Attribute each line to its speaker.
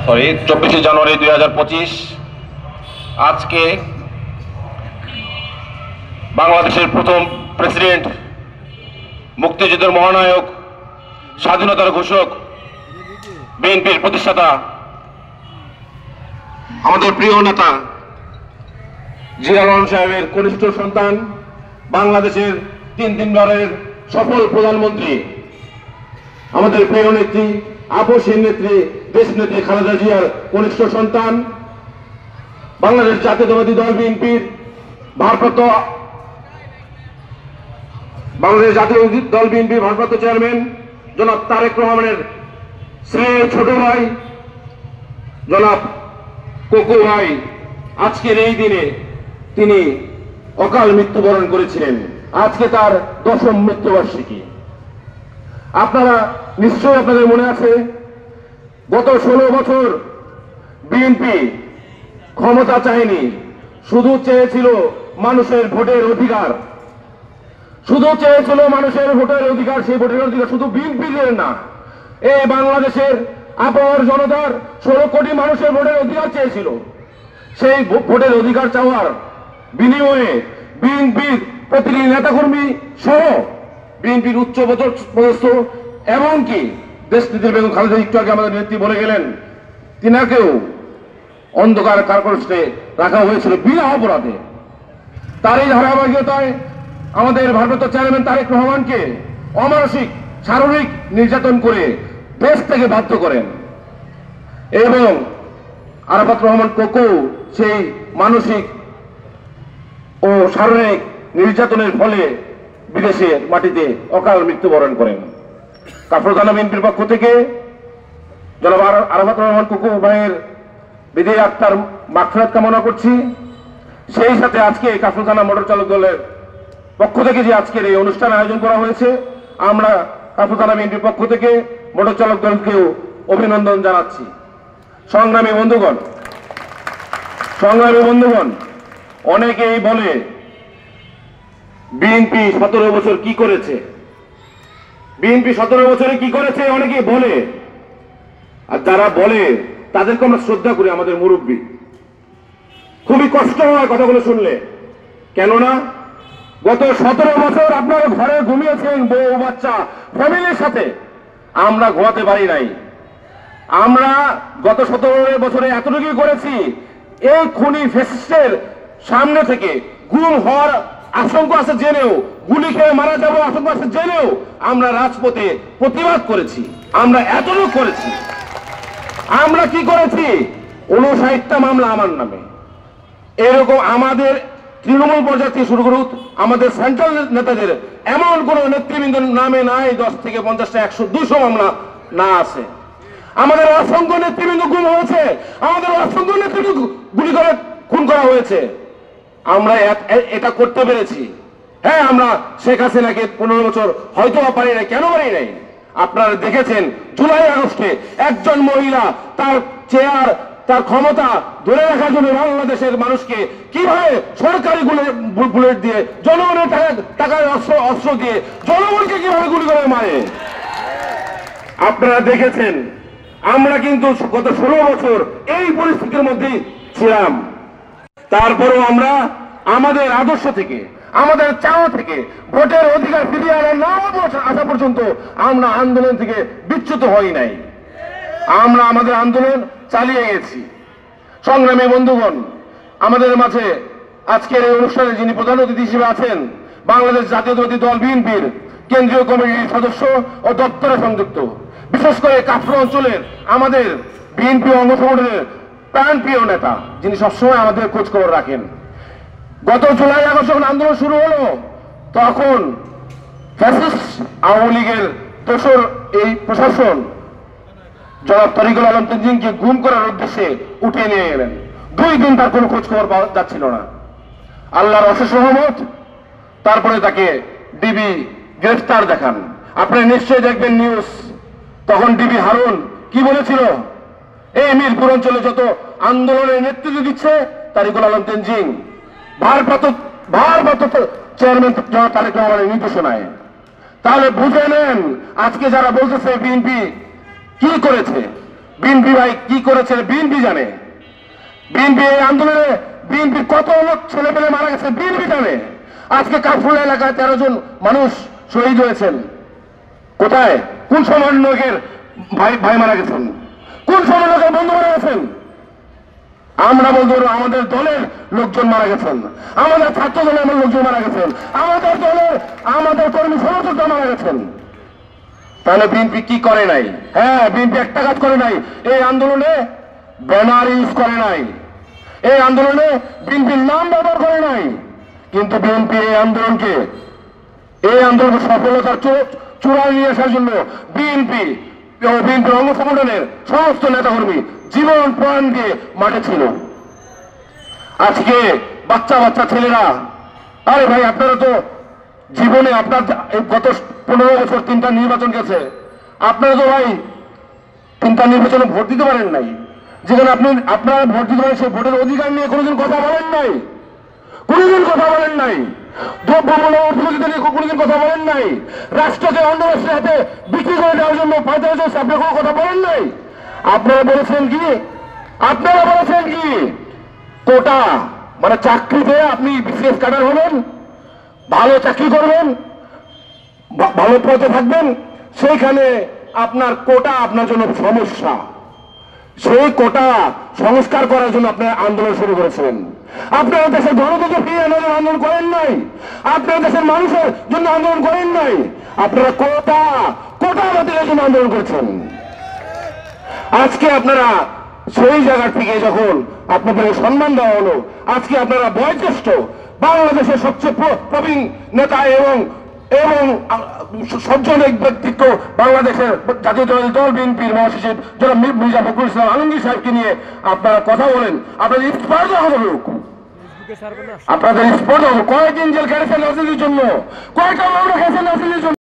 Speaker 1: 24 জানুয়ারি 2025 আজকে বাংলাদেশের প্রথম প্রেসিডেন্ট, মুক্তিযুদ্ধের মহানায়ক, স্বাধীনতার ঘোষক, বিএনপির প্রতিষ্ঠাতা, আমাদের প্রিয় নেতা জিয়া রহমান সাহেবের কনিষ্ঠ সন্তান, বাংলাদেশের তিনবারের সফল প্রধানমন্ত্রী, আমাদের প্রিয় নেত্রী, আপসহীন নেত্রী, দেশ নেত্রী খালেদা জিয়ার কনিষ্ঠ সন্তান, বাংলাদেশ জাতীয়তাবাদী দল বিএনপির ভারপ্রাপ্ত চেয়ারম্যান জনাব তারেক রহমানের শ্রেয় ছোট ভাই জনাব কোকো ভাই আজকের এই দিনে তিনি অকাল মৃত্যুবরণ করেছিলেন। আজকে তার 10ম মৃত্যুবার্ষিকী। আপনারা নিশ্চয়ই, আপনাদের মনে আছে, গত 16 বছর বিএনপি ক্ষমতা চায়নি, শুধু চেয়েছিল মানুষের ভোটের অধিকার, শুধু চেয়েছিল মানুষের ভোটের অধিকার। সেই ভোটের অধিকার শুধু বিএনপির না, এই বাংলাদেশের আপামর জনতার 16 কোটি মানুষের ভোটের অধিকার চেয়েছিল। সেই ভোটের অধিকার চাওয়ার বিনিময়ে বিএনপির প্রতিটি নেতাকর্মী সহ বিএনপির উচ্চ পদস্থ এমনকি দেশনেত্রী বেগম খালেদা, একটু আগে আমাদের নেত্রী বলে গেলেন, তিনাকেও অন্ধকার কারাগারে রাখা হয়েছিল বিনা অপরাধে। তার এই ধারাবাহিকতায় আমাদের ভারপ্রাপ্ত চেয়ারম্যান তারেক রহমানকে অমানসিক শারীরিক নির্যাতন করে দেশ থেকে বাধ্য করেন এবং আরাফাত রহমান কোকো সেই মানসিক ও শারীরিক নির্যাতনের ফলে বিদেশের মাটিতে অকাল মৃত্যুবরণ করেন। কাফরুল থানা বিএনপির পক্ষ থেকে জনাব আরাফাত রহমান কোকো ভাইয়ের বিদেয় আত্মার মাগফিরাত কামনা করছি। সেই সাথে আজকে কাফরুল থানা মোটর চালক দলের পক্ষ থেকে যে আজকের এই অনুষ্ঠান আয়োজন করা হয়েছে, আমরা কাফরুল থানা বিএনপির পক্ষ থেকে মোটর চালক দলকেও অভিনন্দন জানাচ্ছি। সংগ্রামী বন্ধুগণ, অনেকেই বলে বিএনপি 17 বছর কি করেছে, বিএনপি 17 বছরে কি করেছে অনেকেই বলে। আর যারা বলে তাদেরকে আমরা শ্রদ্ধা করি, আমাদের মুরব্বী। খুবই কষ্ট হয় কথাগুলো শুনলে, কেননা গত 17 বছর আপনারা ঘরে ঘুমিয়েছেন বউ বাচ্চা ফ্যামিলির সাথে, আমরা ঘুমাতে পারি নাই। আমরা গত 17 বছরে এতটুকুই করেছি, এই খুনি ফ্যাসিস্টের সামনে থেকে গুম হওয়ার আশঙ্কা আছে জেনেও, গুলি খেয়ে মারা যাবো আশঙ্কা আছে জেনেও আমরা রাজপথে প্রতিবাদ করেছি। আমরা এতটুকু করেছি। আমরা কি করেছি? 59টা মামলা আমার নামে। এরকম আমাদের তৃণমূল পর্যায়ে থেকে শুরু করুন, আমাদের সেন্ট্রাল নেতাদের এমন কোন নেতৃবৃন্দের নামে নাই 10 থেকে 50টা 100 200 মামলা না আছে। আমাদের অসংখ্য নেতৃবৃন্দ গুম হয়েছে, আমাদের অসংখ্য নেতৃবৃন্দ গুলি করে খুন করা হয়েছে। আমরা এটা করতে পেরেছি। হ্যাঁ, আমরা শেখ হাসিনাকে 15 বছর হয়তো পারি নাই। কেন পারি নাই? আপনারা দেখেছেন জুলাই আগস্টে একজন মহিলা তার চেয়ার, তার ক্ষমতা ধরে রাখার জন্য বাংলাদেশের মানুষকে কিভাবে সরকারি বুলেট দিয়ে, জনগণের টাকার অস্ত্র দিয়ে জনগণকে কিভাবে গুলি করে মারে আপনারা দেখেছেন। আমরা কিন্তু গত 16 বছর এই পরিস্থিতির মধ্যেই ছিলাম। তারপরেও আমরা আমাদের আদর্শ থেকে, আমাদের চাওয়া থেকে, ভোটের অধিকার ফিরিয়ে আনা আসা পর্যন্ত আমরা আন্দোলন থেকে বিচ্যুত হই নাই। আমরা আমাদের আন্দোলন চালিয়ে গেছি। সংগ্রামী বন্ধুগণ, আমাদের মাঝে আজকের এই অনুষ্ঠানে যিনি প্রধান অতিথি হিসেবে আছেন, বাংলাদেশ জাতীয়তাবাদী দল বিএনপির কেন্দ্রীয় কমিটির সদস্য ও দপ্তরে সংযুক্ত, বিশেষ করে কাফরু অঞ্চলের আমাদের বিএনপি অঙ্গ সংগঠনের প্রাণপ্রিয় নেতা, যিনি সবসময় আমাদের খোঁজ খবর রাখেন। গত জুলাই আগস্ট যখন আন্দোলন শুরু হলো, তখন ফ্যাসিস্ট আওয়ামী লীগের দোসর এই প্রশাসন জনাব তরিকুল আলম তেনজিংকে গুম করার উদ্দেশ্যে উঠিয়ে নিয়ে গেলেন। 2 দিন তার কোনো খোঁজ খবর পাওয়া যাচ্ছিল না। আল্লাহর অশেষ রহমত, তারপরে তাকে ডিবি গ্রেফতার দেখান। আপনি নিশ্চয়ই দেখবেন নিউজ। তখন ডিবি হারুন কি বলেছিল? এই মিরপুর অঞ্চলে যত আন্দোলনের নেতৃত্ব দিচ্ছে তরিকুল আলম তেনজিং, ভারপ্রাপ্ত চেয়ারম্যান জনাব তারেক রহমানের নির্দেশনায়। তাহলে বুঝে নেন আজকে যারা বলতেছে বিএনপি কি করেছে,
Speaker 2: বিএনপি ভাই কি করেছে বিএনপি জানে। বিএনপি এই আন্দোলনে বিএনপির কত লোক ছেলে পেলে মারা গেছে বিএনপি জানে। আজকে কাফরুল এলাকায় 13 জন মানুষ শহীদ হয়েছেন। কোথায়, কোন সমন্বয়কের ভাই ভাই মারা গেছেন, কোন সমন্বয়কের বন্ধু মারা গেছেন? আমরা বলতে পারবো আমাদের দলের লোকজন মারা গেছেন, আমাদের ছাত্র দলের লোকজন মারা গেছেন, আমাদের দলের আমাদের কর্মী সমর্থকরা মারা গেছেন। তাহলে বিএনপি কি করে নাই? হ্যাঁ, বিএনপি একটা কাজ করে নাই, এই আন্দোলনে ব্যানার ইউজ করে নাই, এই আন্দোলনে বিএনপির নাম ব্যবহার করে নাই। কিন্তু বিএনপি এই আন্দোলনকে সফলতার চূড়ায় নিয়ে আসার জন্য বিএনপির অঙ্গ সংগঠনের সমস্ত নেতাকর্মী জীবন প্রাণ দিয়ে মাঠে ছিল। আজকে বাচ্চা বাচ্চা ছেলেরা, আরে ভাই আপনারা তো জীবনে আপনার গত 15 বছর 3টা নির্বাচন গেছে, আপনারা তো ভাই 3টা নির্বাচনে ভোট দিতে পারেন নাই। যেখানে আপনারা ভোট দিতে পারেন, সেই ভোটের অধিকার নিয়ে কোনোদিন কথা বলেন নাই, কোনোদিন কথা বলেন নাই। দ্রব্যমূল্য ঊর্ধ্বগতি নিয়ে কোনোদিন কথা বলেন নাই। রাষ্ট্রকে অন্য রাষ্ট্রের হাতে বিক্রি করে দেওয়ার জন্য ফায়দা হয়েছে, আপনারা কোনো কথা বলেন নাই। আপনারা বলেছেন কি কোটা, মানে চাকরিতে আপনি বিশেষ ক্যাডার হবেন, ভালো চাকরি করবেন, ভালো পদে থাকবেন, সেইখানে আপনার কোটা আপনার জন্য সমস্যা। সেই কোটা সংস্কার করার জন্য আপনারা আন্দোলন শুরু করেছেন। আপনারা দেশের গণতন্ত্র ফিরিয়ে আনার জন্য আন্দোলন করেন নাই, আপনারা দেশের মানুষের জন্য আন্দোলন করেন নাই, আপনারা কোটা বাতিলের জন্য আন্দোলন করেছেন। আজকে আপনারা সেই জায়গা থেকে যখন আপনাদেরকে সম্মান দেওয়া হলো, আজকে আপনারা বয়োজ্যেষ্ঠ বাংলাদেশের সবচেয়ে প্রবীণ নেতা এবং সজ্জনিক ব্যক্তিত্ব বাংলাদেশের জাতীয়তাবাদী দল বিএনপির মহাসচিব যারা মির্জা ফখরুল ইসলাম আলমগীর সাহেবকে নিয়ে আপনারা কথা বলেন। আপনাদের স্পর্ধা হবে লোক, আপনাদের স্পর্ধা হবে। কয়েকদিন জেল খেটেছেন রাজনীতির জন্য, কয়েকটা মামলা খেয়েছেন রাজনীতির জন্য।